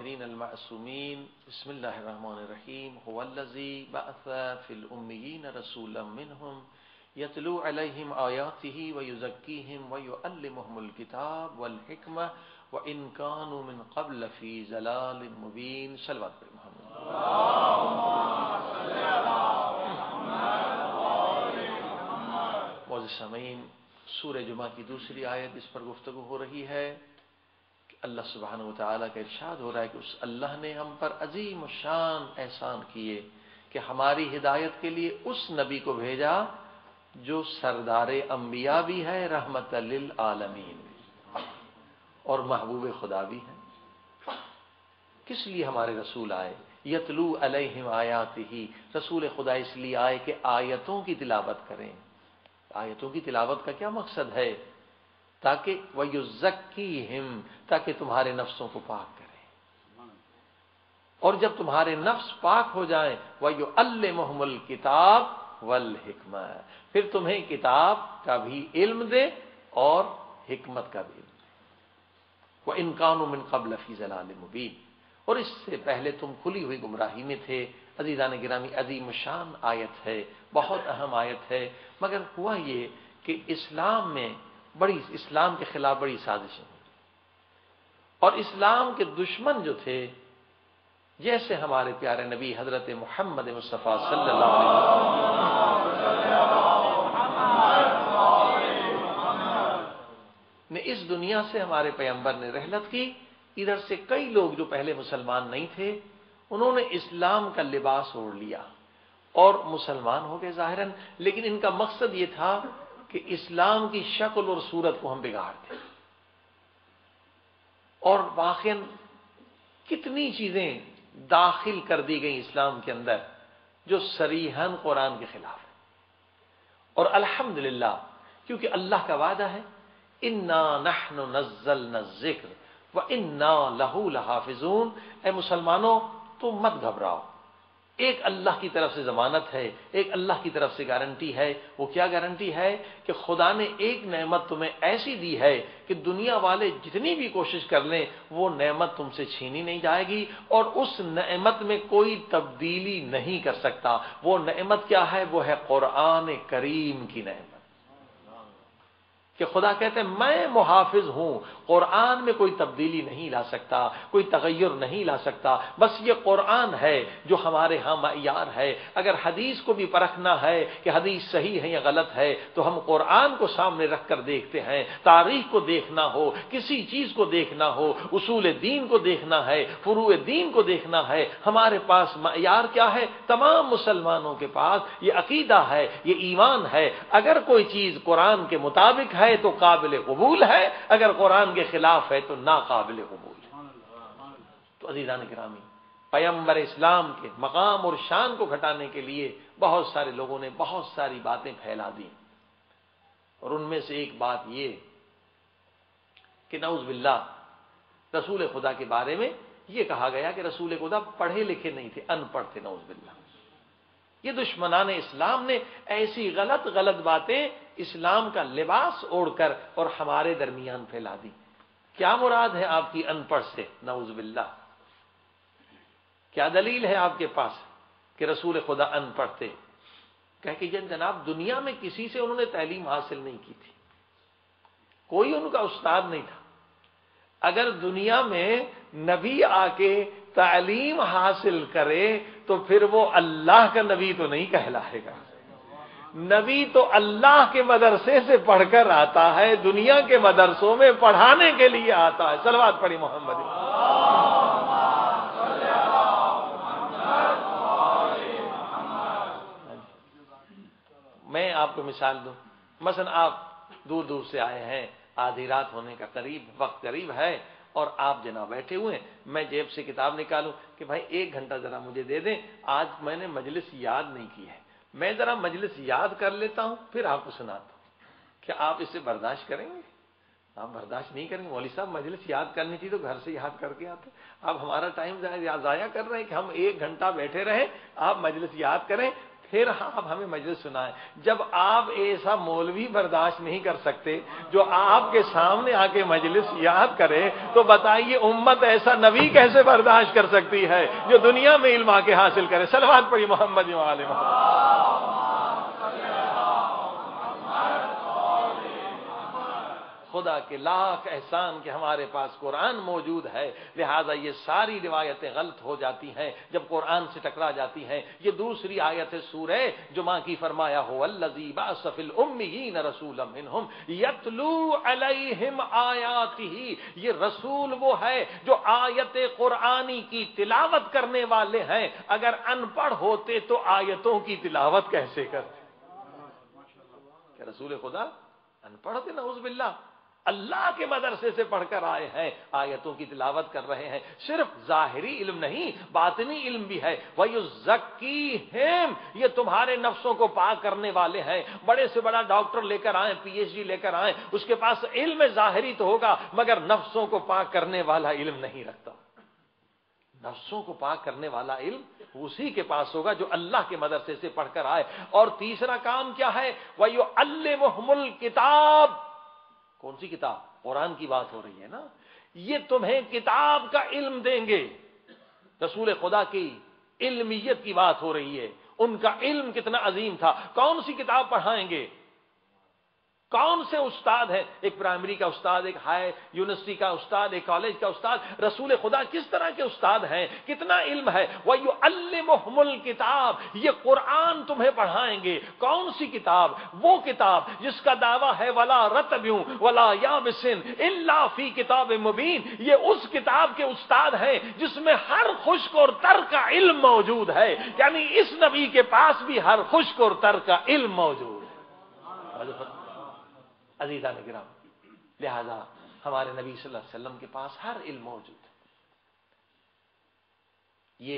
المعصومين بسم الله الرحمن الرحيم هو الذي بعث في الأميين رسولا منهم يتلو عليهم آياته ويزكيهم ويعلمهم الكتاب والحكمة وإن كانوا من قبل في ضلال مبين صلوات پر محمد معزز سامعین، سورہ جمعہ کی دوسری آیت اس پر گفتگو ہو رہی ہے کہ اللہ سبحانہ وتعالی کا ارشاد ہو رہا ہے کہ اس اللہ نے ہم پر عظیم الشان احسان کیے کہ ہماری ہدایت کے لیے اس نبی کو بھیجا جو سردار انبیاء بھی ہے، رحمت للعالمین اور محبوب خدا بھی ہے۔ کس لیے ہمارے رسول آئے؟ یتلو علیہم آیاتہ، رسول خدا اس لیے آئے کہ آیتوں کی تلاوت کریں۔ آیتوں کی تلاوت کا کیا مقصد ہے؟ تاکہ وَيُزَكِّيهِمْ، تاکہ تمہارے نفسوں کو پاک کریں، اور جب تمہارے نفس پاک ہو جائیں وَيُعَلِّمُهُمُ الْكِتَابَ وَالْحِكْمَةَ، پھر تمہیں کتاب کا بھی علم دے اور حکمت کا بھی علم دے۔ وَإِنْ كَانُوا مِنْ قَبْلَ فِي ضَلَالٍ مُبِينٍ، اور اس سے پہلے تم کھلی ہوئی گمراہی میں تھے۔ عزیزان گرامی، عظیم شان آیت ہے، بہت اہم آیت ہے، مگر ہوا یہ کہ اسلام کے خلاف بڑی سازشیں ہوئی، اور اسلام کے دشمن جو تھے، جیسے ہمارے پیارے نبی حضرت محمد مصطفیٰ صلی اللہ علیہ وسلم نے اس دنیا سے ہمارے پیغمبر نے رحلت کی، ادھر سے کئی لوگ جو پہلے مسلمان نہیں تھے انہوں نے اسلام کا لباس اوڑھ لیا اور مسلمان ہو گئے ظاہراً، لیکن ان کا مقصد یہ تھا کہ اسلام کی شکل اور صورت کو ہم بگاڑ دیں۔ اور واقعاً کتنی چیزیں داخل کر دی گئیں اسلام کے اندر جو صریحاً قرآن کے خلاف ہے، اور الحمدللہ کیونکہ اللہ کا وعدہ ہے اِنَّا نَحْنُ نَزَّلْنَا الذِّكْرَ وَإِنَّا لَهُ لَحَافِظُونَ، اے مسلمانوں تم مت گھبراؤ، ایک اللہ کی طرف سے ضمانت ہے، ایک اللہ کی طرف سے گارنٹی ہے۔ وہ کیا گارنٹی ہے؟ کہ خدا نے ایک نعمت تمہیں ایسی دی ہے کہ دنیا والے جتنی بھی کوشش کر لیں وہ نعمت تم سے چھینی نہیں جائے گی، اور اس نعمت میں کوئی تبدیلی نہیں کر سکتا۔ وہ نعمت کیا ہے؟ وہ ہے قرآن کریم کی نعمت، کہ خدا کہتے ہیں میں محافظ ہوں، قرآن میں کوئی تبدیلی نہیں لا سکتا، کوئی تغیر نہیں لا سکتا، بس یہ قرآن ہے جو ہمارے ہاں معیار ہے۔ اگر حدیث کو بھی پرکھنا ہے کہ حدیث صحیح ہے یا غلط ہے تو ہم قرآن کو سامنے رکھ کر دیکھتے ہیں۔ تاریخ کو دیکھنا ہو، کسی چیز کو دیکھنا ہو، اصول دین کو دیکھنا ہے، فروع دین کو دیکھنا ہے، ہمارے پاس معیار کیا ہے؟ تمام مسلمانوں کے پاس یہ عقیدہ ہے، یہ ایمان ہے، اگر کوئی چیز قرآن کے مطابق ہے تو قابل قبول ہے، اگر قرآن کے خلاف ہے تو ناقابل قبول ہے۔ تو عزیزان گرامی، پیغمبر اسلام کے مقام اور شان کو گھٹانے کے لیے بہت سارے لوگوں نے بہت ساری باتیں پھیلا دی، اور ان میں سے ایک بات یہ کہ نعوذ باللہ رسول خدا کے بارے میں یہ کہا گیا کہ رسول خدا پڑھے لکھے نہیں تھے، ان پڑھ تھے، نعوذ باللہ۔ یہ دشمنان اسلام نے ایسی غلط باتیں اسلام کا لباس اوڑھ کر اور ہمارے درمیان پھیلا دی۔ کیا مراد ہے آپ کی ان پڑھ سے؟ نعوذ باللہ، کیا دلیل ہے آپ کے پاس کہ رسول خدا ان پڑھ تھے؟ کہہ کہ جناب دنیا میں کسی سے انہوں نے تعلیم حاصل نہیں کی تھی، کوئی ان کا استاد نہیں تھا۔ اگر دنیا میں نبی آ کے تعلیم حاصل کرے تو پھر وہ اللہ کا نبی تو نہیں کہلائے گا۔ نبی تو اللہ کے مدرسے سے پڑھ کر آتا ہے، دنیا کے مدرسوں میں پڑھانے کے لیے آتا ہے۔ صلوات پڑھی محمد۔ میں آپ کو مثال دوں، مثلا آپ دور دور سے آئے ہیں، آدھی رات ہونے کا وقت قریب ہے، اور آپ جناب بیٹھے ہوئے ہیں، میں جیب سے کتاب نکالوں کہ بھائی 1 گھنٹہ ذرا مجھے دے دیں، آج میں نے مجلس یاد نہیں کی ہے، میں ذرا مجلس یاد کر لیتا ہوں پھر آپ کو سناتا ہوں۔ کیا آپ اسے برداشت کریں گے؟ آپ برداشت نہیں کریں گے۔ مولوی صاحب مجلس یاد کرنی تھی تو گھر سے یاد کر کے آتے، آپ ہمارا ٹائم ضائع کر رہے ہیں کہ ہم 1 گھنٹہ بیٹھے رہیں، آپ مجلس یاد کریں پھر آپ ہمیں مجلس سنائیں. جب آپ ایسا مولوی برداشت نہیں کر سکتے جو آپ کے سامنے آ کے مجلس یاد کرے, تو بتائیے امت ایسا نبی کیسے برداشت کر سکتی ہے جو دنیا میں علم آ کے حاصل کرے. صلوات پڑھی محمد و آل محمد. خدا کے لاکھ احسان کہ ہمارے پاس قرآن موجود ہے, لہذا یہ ساری روایتیں غلط ہو جاتی ہیں جب قرآن سے ٹکرا جاتی ہیں. یہ دوسری آیت سورہ جمعہ کی فرمایا هو الذی بعث فی الامیین رسولا منہم یتلو علیہم آیاتہ. یہ رسول وہ ہے جو آیت قرآنی کی تلاوت کرنے والے ہیں. اگر ان پڑھ ہوتے تو آیتوں کی تلاوت کیسے کرتے؟ کہ رسول خدا ان پڑھ تھے نعوذ باللہ, اللہ کے مدرسے سے پڑھ کر آئے ہیں, آیتوں کی تلاوت کر رہے ہیں. صرف ظاہری علم نہیں, باطنی علم بھی ہے. وَيُزَكِّيهِمْ, یہ تمہارے نفسوں کو پاک کرنے والے ہیں. بڑے سے بڑا ڈاکٹر لے کر آئیں, پی ایچ ڈی لے کر آئیں, اس کے پاس علم ظاہری تو ہوگا مگر نفسوں کو پاک کرنے والا علم نہیں رکھتا. نفسوں کو پاک کرنے والا علم اسی کے پاس ہوگا جو اللہ کے مدرسے سے پڑھ کر آئے. اور تیسرا کام کیا ہے؟ وَيُعَلِّمُهُمُ الْكِتَابَ. کون سی کتاب؟ قرآن کی بات ہو رہی ہے نا. یہ تمہیں کتاب کا علم دیں گے. رسول خدا کی علمیت کی بات ہو رہی ہے, ان کا علم کتنا عظیم تھا. کون سی کتاب پڑھائیں گے؟ کون سے استاد ہیں؟ ایک پرائمری کا استاد, ایک ہائی یونیورسٹی کا استاد, ایک کالج کا استاد. رسول خدا کس طرح کے استاد ہیں, کتنا علم ہے. وَيُعَلِّمُهُمُ الْكِتَابَ, یہ قرآن تمہیں پڑھائیں گے. کون سی کتاب؟ وہ کتاب جس کا دعویٰ ہے وَلَا رَطْبٍ وَلَا يَابِسٍ إِلَّا فِي كِتَابٍ مُبِينٍ. یہ اس کتاب کے استاد ہیں جس میں ہر خشک اور تر کا علم موجود ہے. یعنی اس نبی کے پاس بھی ہر خشک اور تر کا علم موجود ہے. عزیزان کرام, لہذا ہمارے نبی صلی اللہ علیہ وسلم کے پاس ہر علم موجود ہے. یہ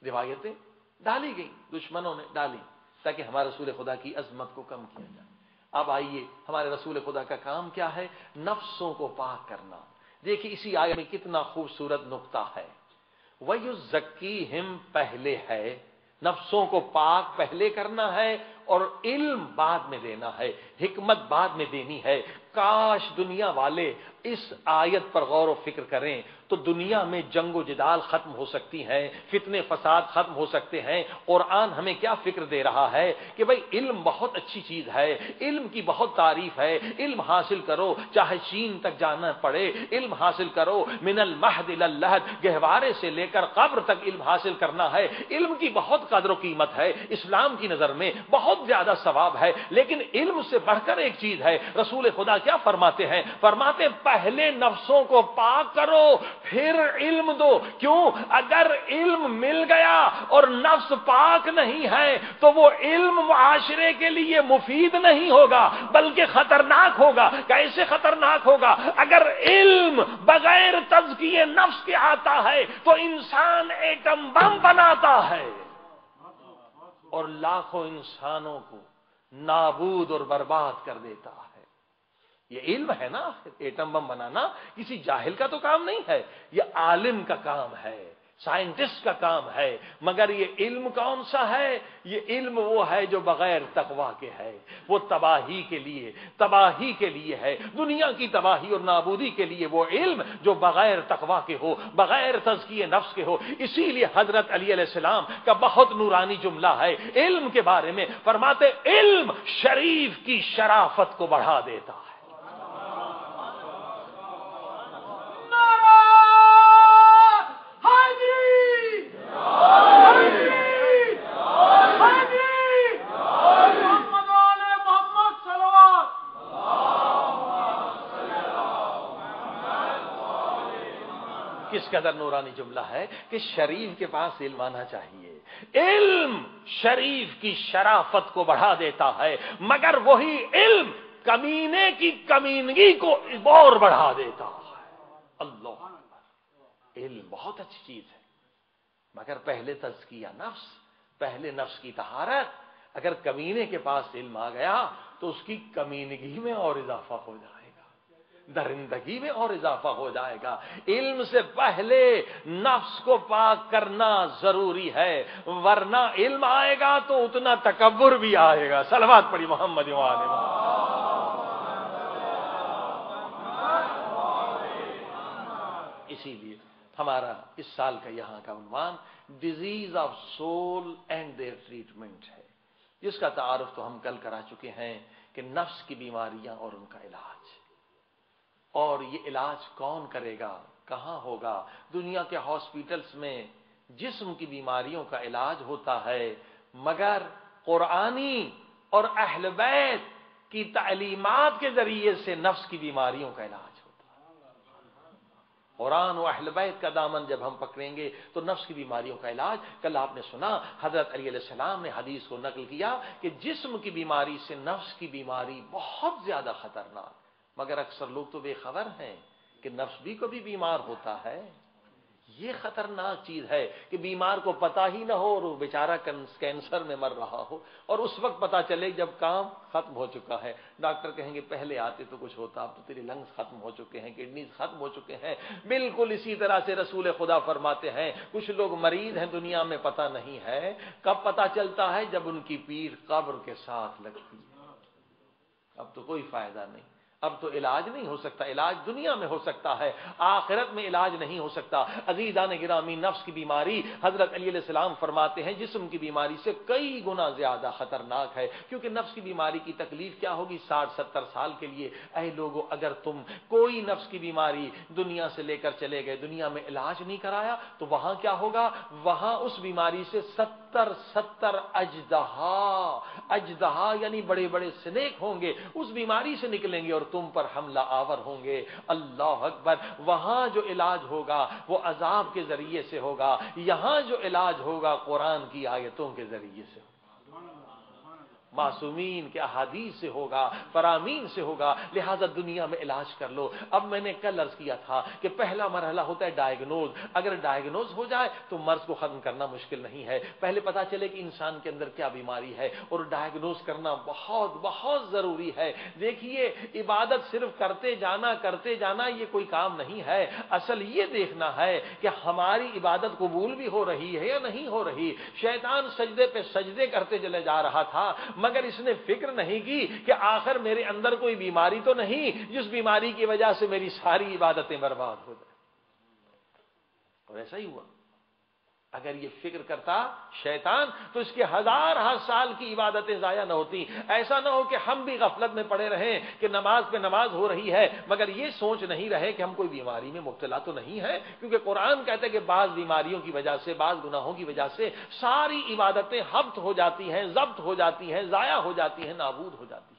روایتیں ڈالی گئیں, دشمنوں نے ڈالی تاکہ ہمارے رسول خدا کی عظمت کو کم کیا جائے. اب آئیے, ہمارے رسول خدا کا کام کیا ہے؟ نفسوں کو پاک کرنا. دیکھیے اسی آیت میں کتنا خوبصورت نقطہ ہے. وَيُزَكِّيهِمْ پہلے ہے, نفسوں کو پاک پہلے کرنا ہے اور علم بعد میں دینا ہے, حکمت بعد میں دینی ہے. کاش دنیا والے اس آیت پر غور و فکر کریں تو دنیا میں جنگ و جدال ختم ہو سکتی ہیں, فتنے فساد ختم ہو سکتے ہیں. قرآن ہمیں کیا فکر دے رہا ہے کہ بھئی علم بہت اچھی چیز ہے, علم کی بہت تعریف ہے. علم حاصل کرو, چاہے چین تک جانا پڑے علم حاصل کرو. من المہد الی اللحد, گہوارے سے لے کر قبر تک علم حاصل کرنا ہے. علم کی بہت قدر و قیمت ہے, اسلام کی نظر میں بہت زیادہ ثواب ہے. لیکن علم سے بڑھ کر ایک چیز ہے. رسول خدا کیا فرماتے ہیں؟ فرماتے پہلے نفسوں کو پاک کرو پھر علم دو. کیوں؟ اگر علم مل گیا اور نفس پاک نہیں ہے تو وہ علم معاشرے کے لیے مفید نہیں ہوگا بلکہ خطرناک ہوگا. کیسے خطرناک ہوگا؟ اگر علم بغیر تزکیے نفس کے آتا ہے تو انسان ایٹم بم بناتا ہے اور لاکھوں انسانوں کو نابود اور برباد کر دیتا ہے. یہ علم ہے نا, ایٹم بم بنانا کسی جاہل کا تو کام نہیں ہے, یہ عالم کا کام ہے, سائنٹسٹ کا کام ہے. مگر یہ علم کون سا ہے؟ یہ علم وہ ہے جو بغیر تقویٰ کے ہے. وہ تباہی کے لیے ہے, دنیا کی تباہی اور نابودی کے لیے وہ علم جو بغیر تقویٰ کے ہو, بغیر تزکیہ نفس کے ہو. اسی لیے حضرت علی علیہ السلام کا بہت نورانی جملہ ہے علم کے بارے میں. فرماتے علم شریف کی شرافت کو بڑھا دیتا ہے. کس قدر نورانی جملہ ہے کہ شریف کے پاس علم آنا چاہیے. علم شریف کی شرافت کو بڑھا دیتا ہے مگر وہی علم کمینے کی کمینگی کو اور بڑھا دیتا ہے. اللہ, علم بہت اچھی چیز ہے مگر پہلے تزکیہ نفس, پہلے نفس کی طہارت. اگر کمینے کے پاس علم آ گیا تو اس کی کمینگی میں اور اضافہ ہو جائے گا. درندگی میں اور اضافہ ہو جائے گا۔ علم سے پہلے نفس کو پاک کرنا ضروری ہے، ورنہ علم آئے گا تو اتنا تکبر بھی آئے گا۔ صلوات پڑھی محمد و آل محمد۔ اسی لیے ہمارا اس سال کا یہاں کا عنوان diseases of soil and their treatment ہے، جس کا تعارف تو ہم کل کرا چکے ہیں کہ نفس کی بیماریاں اور ان کا علاج، اور یہ علاج کون کرے گا، کہاں ہوگا؟ دنیا کے ہاسپٹلز میں جسم کی بیماریوں کا علاج ہوتا ہے، مگر قرآنی اور اہل بیت کی تعلیمات کے ذریعے سے نفس کی بیماریوں کا علاج ہوتا ہے۔ قرآن و اہل بیت کا دامن جب ہم پکڑیں گے تو نفس کی بیماریوں کا علاج۔ کل آپ نے سنا حضرت علی علیہ السلام نے حدیث کو نقل کیا کہ جسم کی بیماری سے نفس کی بیماری بہت زیادہ خطرناک، مگر اکثر لوگ تو بے خبر ہیں کہ نفس بھی کبھی بیمار ہوتا ہے۔ یہ خطرناک چیز ہے کہ بیمار کو پتہ ہی نہ ہو اور وہ بیچارہ کینسر میں مر رہا ہو، اور اس وقت پتہ چلے جب کام ختم ہو چکا ہے۔ ڈاکٹر کہیں گے پہلے آتے تو کچھ ہوتا، اب تو تیری لنگز ختم ہو چکے ہیں، کڈنیز ختم ہو چکے ہیں۔ بالکل اسی طرح سے رسول خدا فرماتے ہیں کچھ لوگ مریض ہیں دنیا میں، پتہ نہیں ہے کب پتہ چلتا ہے، جب ان کی پیٹھ قبر کے ساتھ لگتی ہے۔ اب تو کوئی فائدہ نہیں، اب تو علاج نہیں ہو سکتا۔ علاج دنیا میں ہو سکتا ہے، آخرت میں علاج نہیں ہو سکتا۔ عزیزان گرامی، نفس کی بیماری حضرت علی علیہ السلام فرماتے ہیں جسم کی بیماری سے کئی گنا زیادہ خطرناک ہے، کیونکہ نفس کی بیماری کی تکلیف کیا ہوگی 60-70 سال کے لیے۔ اے لوگو، اگر تم کوئی نفس کی بیماری دنیا سے لے کر چلے گئے، دنیا میں علاج نہیں کرایا، تو وہاں کیا ہوگا؟ وہاں اس بیماری سے 70 اژدہا یعنی بڑے بڑے سنیک ہوں گے، اس بیماری سے نکلیں گے اور تم پر حملہ آور ہوں گے۔ اللہ اکبر۔ وہاں جو علاج ہوگا وہ عذاب کے ذریعے سے ہوگا، یہاں جو علاج ہوگا قرآن کی آیتوں کے ذریعے سے، معصومین کے احادیث سے ہوگا، فرامین سے ہوگا۔ لہذا دنیا میں علاج کر لو۔ اب میں نے کل عرض کیا تھا کہ پہلا مرحلہ ہوتا ہے ڈائیگنوز۔ اگر ڈائیگنوز ہو جائے تو مرض کو ختم کرنا مشکل نہیں ہے، پہلے پتا چلے کہ انسان کے اندر کیا بیماری ہے، اور ڈائیگنوز کرنا بہت بہت ضروری ہے۔ دیکھیے، عبادت صرف کرتے جانا یہ کوئی کام نہیں ہے۔ اصل یہ دیکھنا ہے کہ ہماری عبادت قبول بھی ہو رہی ہے یا نہیں ہو رہی۔ شیطان سجدے پہ سجدے کرتے چلے جا رہا تھا، مگر اس نے فکر نہیں کی کہ آخر میرے اندر کوئی بیماری تو نہیں جس بیماری کی وجہ سے میری ساری عبادتیں برباد ہو جائیں۔ اور ایسا ہی ہوا۔ اگر یہ فکر کرتا شیطان تو اس کے ہزار سال کی عبادتیں ضائع نہ ہوتی۔ ایسا نہ ہو کہ ہم بھی غفلت میں پڑے رہیں کہ نماز پہ نماز ہو رہی ہے، مگر یہ سوچ نہیں رہے کہ ہم کوئی بیماری میں مبتلا تو نہیں ہے، کیونکہ قرآن کہتا ہے کہ بعض بیماریوں کی وجہ سے، بعض گناہوں کی وجہ سے ساری عبادتیں ہبط ہو جاتی ہیں، ضبط ہو جاتی ہیں، ضائع ہو جاتی ہیں، نابود ہو جاتی ہیں۔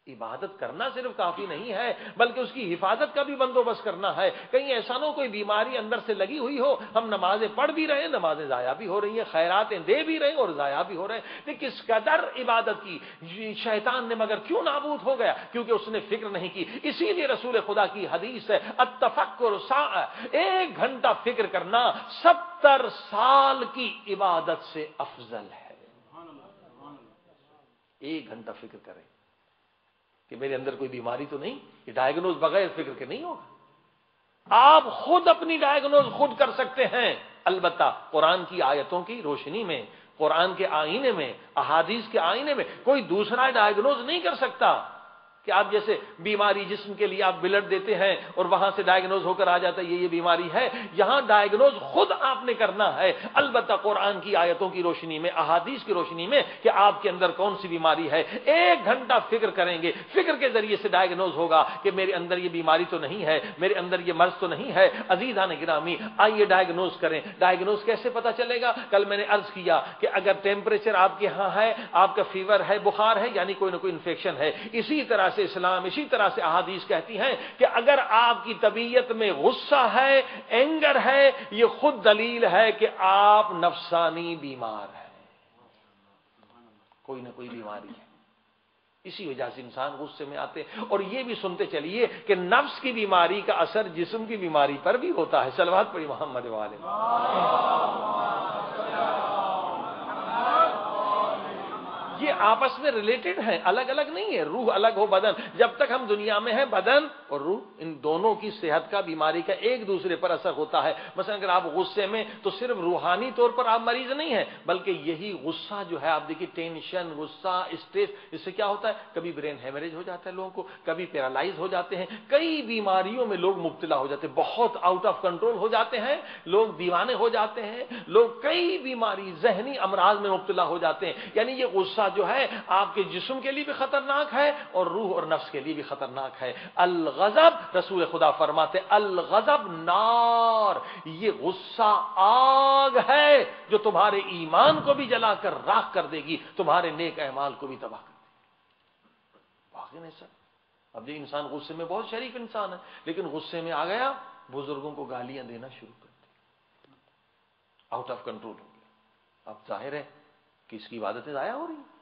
عبادت کرنا صرف کافی نہیں ہے، بلکہ اس کی حفاظت کا بھی بندوبست کرنا ہے۔ کہیں ایسا نہ ہو کوئی بیماری اندر سے لگی ہوئی ہو، ہم نمازیں پڑھ بھی رہے ہیں، نمازیں ضائع بھی ہو رہی ہیں، خیراتیں دے بھی رہے ہیں اور ضائع بھی ہو رہے ہیں۔ کہ کس قدر عبادت کی شیطان نے مگر کیوں نابود ہو گیا؟ کیونکہ اس نے فکر نہیں کی۔ اسی لیے رسول خدا کی حدیث ہے التفکر ساعہ، 1 گھنٹہ فکر کرنا 70 سال کی عبادت سے افضل ہے۔ 1 گھنٹہ فکر کریں کہ میرے اندر کوئی بیماری تو نہیں۔ یہ ڈائیگنوز بغیر فکر کے نہیں ہوگا۔ آپ خود اپنی ڈائیگنوز خود کر سکتے ہیں، البتہ قرآن کی آیتوں کی روشنی میں، قرآن کے آئینے میں، احادیث کے آئینے میں کوئی دوسرا ڈائیگنوز نہیں کر سکتا۔ کہ آپ جیسے بیماری جسم کے لیے آپ بلڈ دیتے ہیں اور وہاں سے ڈائیگنوز ہو کر آ جاتا ہے یہ بیماری ہے، یہاں ڈائیگنوز خود آپ نے کرنا ہے، البتہ قرآن کی آیتوں کی روشنی میں، احادیث کی روشنی میں کہ آپ کے اندر کون سی بیماری ہے۔ 1 گھنٹہ فکر کریں گے، فکر کے ذریعے سے ڈائیگنوز ہوگا کہ میرے اندر یہ بیماری تو نہیں ہے، میرے اندر یہ مرض تو نہیں ہے۔ عزیزان گرامی، آئیے ڈائیگنوز کریں۔ ڈائیگنوز کیسے پتا چلے گا؟ کل میں نے عرض کیا کہ اگر ٹیمپریچر آپ کے ہاں ہے، آپ کا فیور ہے، بخار ہے، یعنی کوئی نہ کوئی انفیکشن ہے۔ اسی طرح سے اسلام، اسی طرح سے احادیث کہتی ہیں کہ اگر آپ کی طبیعت میں غصہ ہے، اینگر ہے، یہ خود دلیل ہے کہ آپ نفسانی بیمار ہیں، کوئی نہ کوئی بیماری ہے۔ اسی وجہ سے انسان غصے میں آتے ہیں۔ اور یہ بھی سنتے چلیے کہ نفس کی بیماری کا اثر جسم کی بیماری پر بھی ہوتا ہے۔ صلوات پڑھی محمد والے۔ یہ آپس میں ریلیٹڈ ہیں، الگ الگ نہیں ہے. روح الگ ہو بدن، جب تک ہم دنیا میں ہیں بدن اور روح ان دونوں کی صحت کا، بیماری کا ایک دوسرے پر اثر ہوتا ہے. مثلا اگر آپ غصے میں تو صرف روحانی طور پر آپ مریض نہیں ہیں، بلکہ یہی غصہ جو ہے آپ دیکھیے ٹینشن، غصہ، اسٹریس، اس سے کیا ہوتا ہے؟ کبھی برین ہیمریج ہو جاتا ہے لوگوں کو، کبھی پیرالائز ہو جاتے ہیں، کئی بیماریوں میں لوگ مبتلا ہو جاتے ہیں، بہت آؤٹ آف کنٹرول ہو جاتے ہیں، لوگ دیوانے ہو جاتے ہیں، لوگ کئی بیماری ذہنی امراض میں مبتلا ہو جاتے ہیں. یعنی یہ غصہ جو ہے آپ کے جسم کے لیے بھی خطرناک ہے اور روح اور نفس کے لیے بھی خطرناک ہے. الغضب، رسول خدا فرماتے الغضب نار، یہ غصہ آگ ہے جو تمہارے ایمان کو بھی جلا کر راکھ کر دے گی، تمہارے نیک اعمال کو بھی تباہ کر دے گی. واقعی نہیں سر؟ اب یہ انسان غصے میں بہت شریف انسان ہے، لیکن غصے میں آ گیا بزرگوں کو گالیاں دینا شروع کر دی، آؤٹ آف کنٹرول ہو گیا. اب ظاہر ہے کہ اس کی عبادتیں ضائع ہو رہی ہیں.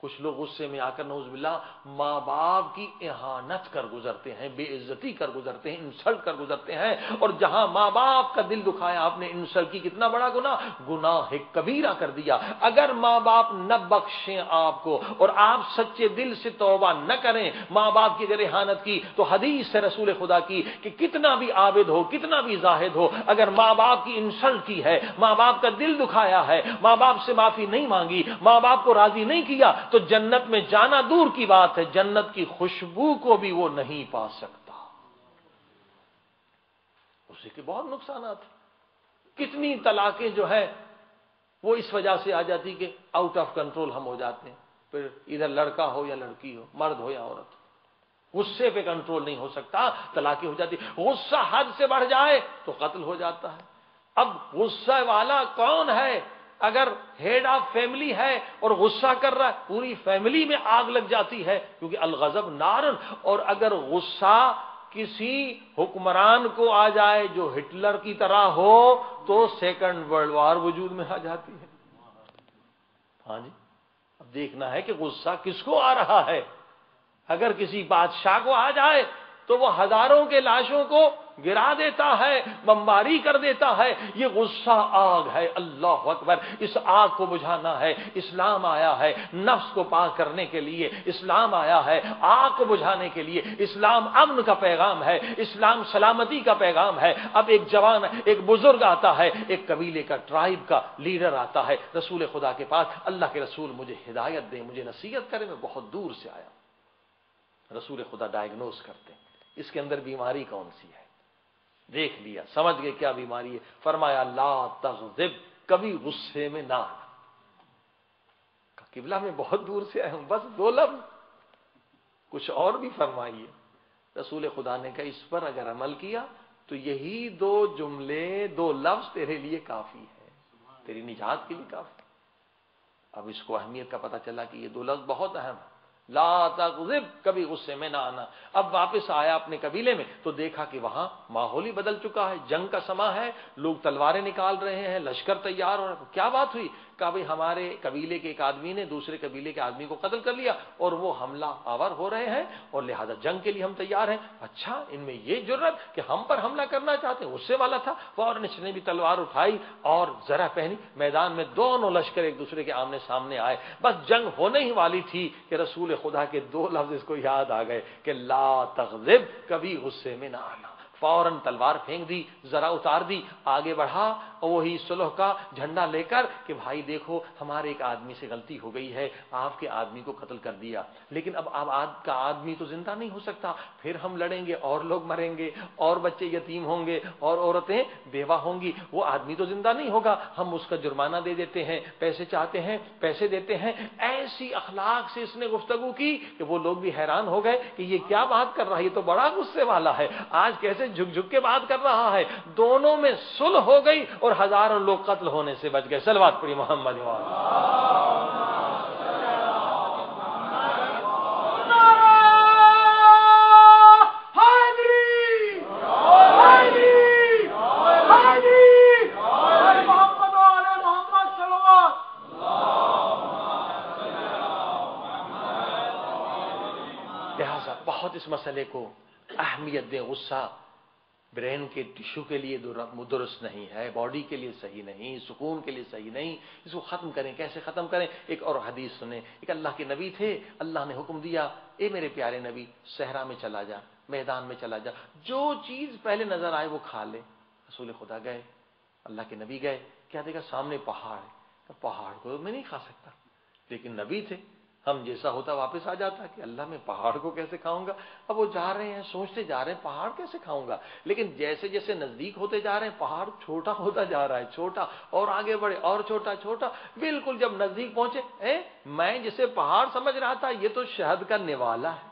کچھ لوگ غصے میں آ کر نعوذ باللہ ماں باپ کی اہانت کر گزرتے ہیں، بے عزتی کر گزرتے ہیں، انسلٹ کر گزرتے ہیں. اور جہاں ماں باپ کا دل دکھایا آپ نے، انسلٹ کی کتنا بڑا گناہ کبیرہ کر دیا. اگر ماں باپ نہ بخشیں آپ کو اور آپ سچے دل سے توبہ نہ کریں، ماں باپ کی اگر اہانت کی، تو حدیث ہے رسول خدا کی کہ کتنا بھی عابد ہو، کتنا بھی زاہد ہو، اگر ماں باپ کی انسلٹ کی ہے، ماں باپ کا دل دکھایا ہے، ماں باپ سے معافی نہیں مانگی، ماں باپ کو راضی نہیں کیا، تو جنت میں جانا دور کی بات ہے، جنت کی خوشبو کو بھی وہ نہیں پا سکتا. اسی کے بہت نقصانات ہیں. کتنی طلاقیں جو ہے وہ اس وجہ سے آ جاتی کہ آؤٹ آف کنٹرول ہم ہو جاتے ہیں. پھر ادھر لڑکا ہو یا لڑکی ہو، مرد ہو یا عورت، غصے پہ کنٹرول نہیں ہو سکتا، طلاقیں ہو جاتی. غصہ حد سے بڑھ جائے تو قتل ہو جاتا ہے. اب غصہ والا کون ہے؟ اگر ہیڈ آف فیملی ہے اور غصہ کر رہا ہے، پوری فیملی میں آگ لگ جاتی ہے، کیونکہ الغضب نارن. اور اگر غصہ کسی حکمران کو آ جائے جو ہٹلر کی طرح ہو، تو سیکنڈ ورلڈ وار وجود میں آ جاتی ہے. ہاں جی، اب دیکھنا ہے کہ غصہ کس کو آ رہا ہے. اگر کسی بادشاہ کو آ جائے تو وہ ہزاروں کے لاشوں کو گرا دیتا ہے، بمباری کر دیتا ہے. یہ غصہ آگ ہے. اللہ اکبر. اس آگ کو بجھانا ہے. اسلام آیا ہے نفس کو پاک کرنے کے لیے، اسلام آیا ہے آگ کو بجھانے کے لیے. اسلام امن کا پیغام ہے، اسلام سلامتی کا پیغام ہے. اب ایک جوان، ایک بزرگ آتا ہے، ایک قبیلے کا، ٹرائب کا لیڈر آتا ہے رسول خدا کے پاس. اللہ کے رسول مجھے ہدایت دیں، مجھے نصیحت کریں، میں بہت دور سے آیا. رسول خدا ڈائگنوز کرتے ہیں اس کے اندر بیماری کون سی ہے. دیکھ لیا، سمجھ گئے کیا بیماری ہے. فرمایا لا تغضب، کبھی غصے میں نہ آنا. قبلہ میں بہت دور سے آئے ہوں، بس 2 لفظ، کچھ اور بھی فرمائیے. رسول خدا نے کہا اس پر اگر عمل کیا تو یہی 2 جملے، 2 لفظ تیرے لیے کافی ہے، تیری نجات کے لیے کافی. اب اس کو اہمیت کا پتہ چلا کہ یہ 2 لفظ بہت اہم ہے. لا تغضب، کبھی غصے میں نہ آنا. اب واپس آیا اپنے قبیلے میں تو دیکھا کہ وہاں ماحول ہی بدل چکا ہے، جنگ کا سما ہے، لوگ تلواریں نکال رہے ہیں، لشکر تیار ہو رہا ہے. کیا بات ہوئی؟ کہا بھئی ہمارے قبیلے کے ایک آدمی نے دوسرے قبیلے کے آدمی کو قتل کر لیا اور وہ حملہ آور ہو رہے ہیں اور لہذا جنگ کے لیے ہم تیار ہیں. اچھا، ان میں یہ جرأت کہ ہم پر حملہ کرنا چاہتے ہیں؟ غصے والا تھا. فوراً اس نے بھی تلوار اٹھائی اور زرہ پہنی. میدان میں دونوں لشکر ایک دوسرے کے آمنے سامنے آئے. بس جنگ ہونے ہی والی تھی کہ رسول خدا کے 2 لفظ اس کو یاد آ گئے کہ لا تغضب، کبھی غصے میں نہ آنا. فوراً تلوار پھینک دی، ذرا اتار دی، آگے بڑھا اور وہی صلح کا جھنڈا لے کر کہ بھائی دیکھو ہمارے ایک آدمی سے غلطی ہو گئی ہے، آپ کے آدمی کو قتل کر دیا، لیکن اب آپ کا آدمی تو زندہ نہیں ہو سکتا، پھر ہم لڑیں گے اور لوگ مریں گے اور بچے یتیم ہوں گے اور عورتیں بیوہ ہوں گی، وہ آدمی تو زندہ نہیں ہوگا، ہم اس کا جرمانہ دے دیتے ہیں، پیسے چاہتے ہیں پیسے دیتے ہیں. ایسی اخلاق سے اس نے گفتگو کی کہ وہ لوگ بھی حیران ہو گئے کہ یہ کیا بات کر رہا ہے، یہ تو بڑا غصے والا ہے، آج کیسے جھک جھک کے بات کر رہا ہے. دونوں میں صلح ہو گئی اور ہزاروں لوگ قتل ہونے سے بچ گئے. صلوات پڑھی محمد لہذا بہت اس مسئلے کو اہمیت دیں. غصہ برین کے ٹشو کے لیے درست نہیں ہے، باڈی کے لیے صحیح نہیں، سکون کے لیے صحیح نہیں، اس کو ختم کریں، کیسے ختم کریں؟ ایک اور حدیث سنیں، ایک اللہ کے نبی تھے، اللہ نے حکم دیا، اے میرے پیارے نبی صحرا میں چلا جا، میدان میں چلا جا، جو چیز پہلے نظر آئے وہ کھا لے۔ رسول خدا گئے، اللہ کے نبی گئے، کیا دیکھا؟ سامنے پہاڑ ہے، پہاڑ کو میں نہیں کھا سکتا، لیکن نبی تھے، ہم جیسا ہوتا واپس آ جاتا کہ اللہ میں پہاڑ کو کیسے کھاؤں گا؟ اب وہ جا رہے ہیں، سوچتے جا رہے ہیں پہاڑ کیسے کھاؤں گا، لیکن جیسے جیسے نزدیک ہوتے جا رہے ہیں پہاڑ چھوٹا ہوتا جا رہا ہے، چھوٹا، اور آگے بڑھے اور چھوٹا چھوٹا، بالکل جب نزدیک پہنچے، میں جسے پہاڑ سمجھ رہا تھا یہ تو شہد کا نوالا ہے،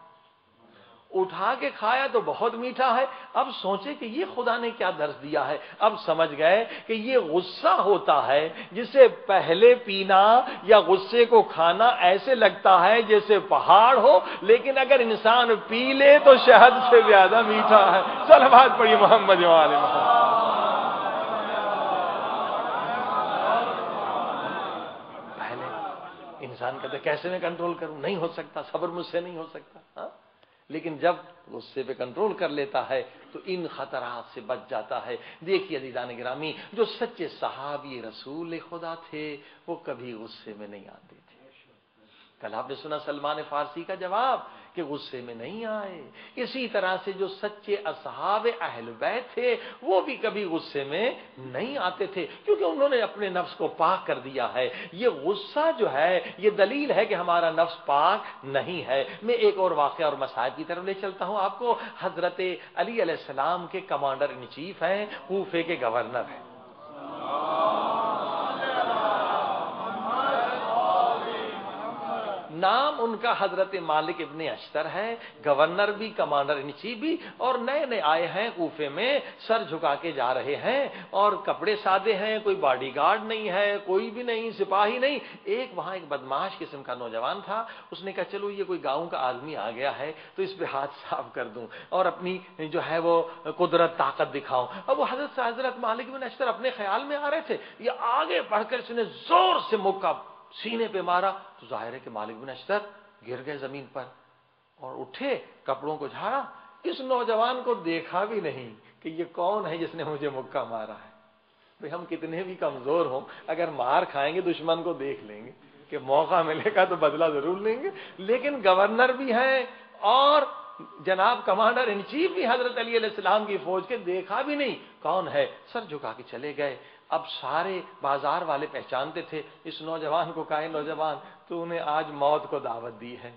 اٹھا کے کھایا تو بہت میٹھا ہے۔ اب سوچے کہ یہ خدا نے کیا درس دیا ہے، اب سمجھ گئے کہ یہ غصہ ہوتا ہے جسے پہلے پینا یا غصے کو کھانا ایسے لگتا ہے جیسے پہاڑ ہو، لیکن اگر انسان پی لے تو شہد سے زیادہ میٹھا ہے۔ صلوات پڑھیے محمد و آل محمد۔ پہلے انسان کہتے کیسے میں کنٹرول کروں، نہیں ہو سکتا، صبر مجھ سے نہیں ہو سکتا، ہاں؟ لیکن جب غصے پہ کنٹرول کر لیتا ہے تو ان خطرات سے بچ جاتا ہے۔ دیکھیے عزیزان گرامی، جو سچے صحابی رسول خدا تھے وہ کبھی غصے میں نہیں آتے تھے۔ کل آپ نے سنا سلمان فارسی کا جواب کہ غصے میں نہیں آئے۔ اسی طرح سے جو سچے اصحاب اہل بیت تھے وہ بھی کبھی غصے میں نہیں آتے تھے، کیونکہ انہوں نے اپنے نفس کو پاک کر دیا ہے۔ یہ غصہ جو ہے یہ دلیل ہے کہ ہمارا نفس پاک نہیں ہے۔ میں ایک اور واقعہ اور مسائل کی طرف لے چلتا ہوں آپ کو۔ حضرت علی علیہ السلام کے کمانڈر ان چیف ہیں، کوفے کے گورنر ہیں۔ نام ان کا حضرت مالک ابن اشتر ہے، گورنر بھی، کمانڈر ان چیف بھی، اور نئے نئے آئے ہیں کوفے میں، سر جھکا کے جا رہے ہیں، اور کپڑے سادے ہیں، کوئی باڈی گارڈ نہیں ہے، کوئی بھی نہیں، سپاہی نہیں۔ وہاں ایک بدماش قسم کا نوجوان تھا، اس نے کہا چلو یہ کوئی گاؤں کا آدمی آ گیا ہے تو اس پہ ہاتھ صاف کر دوں اور اپنی جو ہے وہ قدرت طاقت دکھاؤں۔ اب وہ حضرت مالک ابن اشتر اپنے خیال میں آ رہے تھے، یہ آگے بڑھ کر اس نے زور سے مکہ سینے پہ مارا تو ظاہر ہے کہ مالک بن اشتر گر گئے زمین پر اور اٹھے، کپڑوں کو جھاڑا۔ اس نوجوان کو دیکھا بھی نہیں کہ یہ کون ہے جس نے مجھے مکہ مارا ہے۔ بھئی ہم کتنے بھی کمزور ہوں، اگر مار کھائیں گے دشمن کو دیکھ لیں گے کہ موقع ملے گا تو بدلہ ضرور لیں گے، لیکن گورنر بھی ہیں اور جناب کمانڈر ان چیف بھی حضرت علی علیہ السلام کی فوج کے، دیکھا بھی نہیں کون ہے، سر جھکا کے چلے گئے۔ اب سارے بازار والے پہچانتے تھے اس نوجوان کو، کہا نوجوان تو انہیں آج موت کو دعوت دی ہے،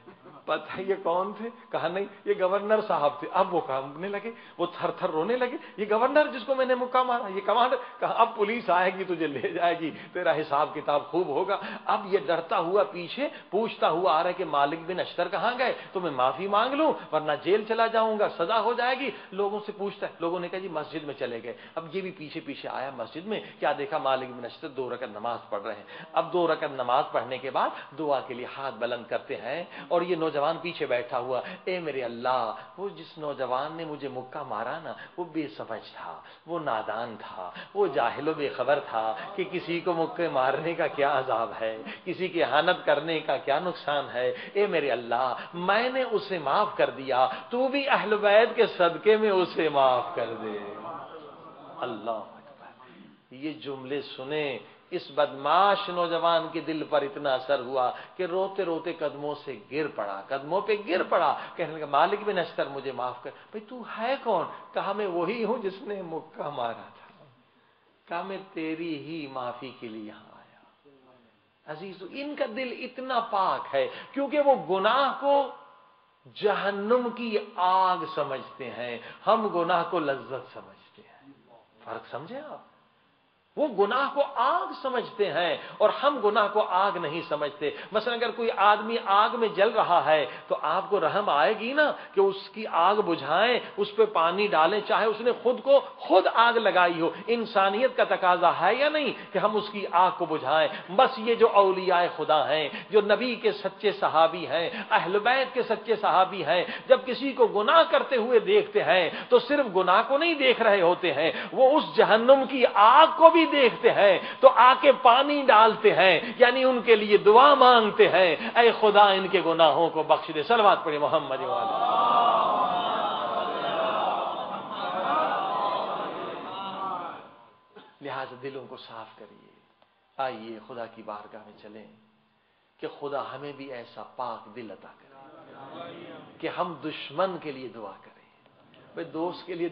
پتہ یہ کون تھے؟ کہا نہیں یہ گورنر صاحب تھے۔ اب وہ کانپنے لگے، وہ تھر تھر رونے لگے، یہ گورنر جس کو میں نے مکہ مارا، یہ کمانڈر۔ کہا اب پولیس آئے گی تجھے لے جائے گی، تیرا حساب کتاب خوب ہوگا۔ اب یہ ڈرتا ہوا پیچھے پوچھتا ہوا آ رہا ہے کہ مالک بن اشتر کہاں گئے تو میں معافی مانگ لوں ورنہ جیل چلا جاؤں گا، سزا ہو جائے گی۔ لوگوں سے پوچھتا ہے، لوگوں نے کہا جی مسجد میں چلے گئے۔ اب یہ بھی پیچھے پیچھے آیا مسجد میں، کیا دیکھا مالک بن اشتر 2 رکعت نماز پڑھ رہے ہیں۔ اب 2 رکعت نماز پڑھنے کے بعد دعا کے لیے ہاتھ بلند کرتے ہیں اور یہ نوجوان پیچھے بیٹھا ہوا، اے میرے اللہ، وہ جس نوجوان نے مجھے مکہ مارا نا وہ بے سمجھ تھا، وہ نادان تھا، وہ جاہل و بے خبر تھا کہ کسی کو مکے مارنے کا کیا عذاب ہے، کسی کی اہانت کرنے کا کیا نقصان ہے۔ اے میرے اللہ میں نے اسے معاف کر دیا، تو بھی اہل بیت کے صدقے میں اسے معاف کر دے۔ اللہ اکبر۔ یہ جملے سنے اس بدماش نوجوان کے دل پر اتنا اثر ہوا کہ روتے روتے قدموں سے گر پڑا، قدموں پہ گر پڑا، کہنے لگا مالک بن اشتر مجھے معاف کر۔ بھئی تو ہے کون؟ کہا میں وہی ہوں جس نے مکہ مارا تھا۔ کہا میں تیری ہی معافی کے لیے یہاں آیا۔ عزیزو ان کا دل اتنا پاک ہے کیونکہ وہ گناہ کو جہنم کی آگ سمجھتے ہیں، ہم گناہ کو لذت سمجھتے ہیں۔ فرق سمجھے آپ؟ وہ گناہ کو آگ سمجھتے ہیں اور ہم گناہ کو آگ نہیں سمجھتے۔ مثلا اگر کوئی آدمی آگ میں جل رہا ہے تو آپ کو رحم آئے گی نا کہ اس کی آگ بجھائیں، اس پہ پانی ڈالیں، چاہے اس نے خود آگ لگائی ہو۔ انسانیت کا تقاضا ہے یا نہیں کہ ہم اس کی آگ کو بجھائیں؟ بس یہ جو اولیاء خدا ہیں، جو نبی کے سچے صحابی ہیں، اہل بیت کے سچے صحابی ہیں، جب کسی کو گناہ کرتے ہوئے دیکھتے ہیں تو صرف گناہ کو نہیں دیکھ رہے ہوتے ہیں، وہ اس جہنم کی آگ کو بھی دیکھتے ہیں تو آ کے پانی ڈالتے ہیں، یعنی ان کے لیے دعا مانگتے ہیں، اے خدا ان کے گناہوں کو بخش دے۔ صلوات پڑھیں محمد والے۔ لہذا دلوں کو صاف کریے. آئیے خدا کی بارگاہ میں چلیں کہ خدا ہمیں بھی ایسا پاک دل عطا کرے کہ ہم دشمن کے لیے دعا کریں. بھئی دوست کے لیے